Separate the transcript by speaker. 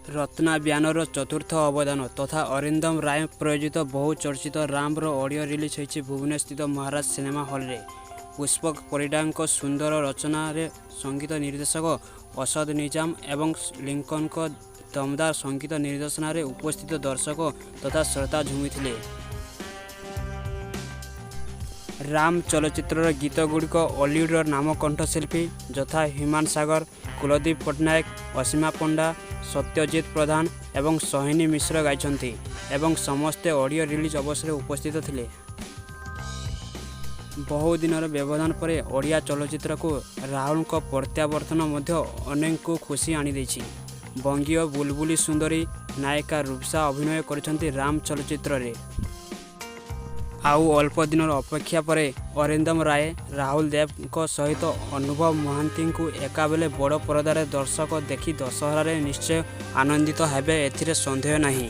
Speaker 1: Ratna banner चतुर्थ अवदान तथा अरिंदम राय प्रयोजित बहुचर्चित रामर ऑडियो रिलीज होइछि भुवनेश्वर स्थित महाराज सिनेमा हॉल रे। पुष्पक परिडांको सुंदर रचना रे संगीत निर्देशक असद निजाम एवं लिंकन को दमदार संगीत निर्देशन रे उपस्थित दर्शक तथा श्रोता झुमिथिले। राम चलचित्र गीत गुड़िक ऑलीवुड नाम कंठशिल्पी यथा हिमान सागर, कुलदीप पट्टनायक, असीमा पंडा, सत्यजित प्रधान एवं सोहिनी मिश्र गाइछन्ति एवं समस्ते ऑडियो रिलीज अवसर उपस्थित थिले। बहु दिनर व्यवधान पर ओडिया चलचित्र को राहुल को प्रत्यावर्तन मध्य अनेक को खुशी आनी देछि। बंगीय बुलबुली सुंदरी नायिका रूपसा अभिनय करिसन्ति राम चलचित्र रे। आउ अल्प दिनर अपेक्षा पर अरिंदम राय राहुल देव को सहित अनुभव महांती को एकाबेले बड़ परदार दर्शक देखि दशहरा निश्चय आनंदित हेबे एथिरे संदेह नहीं।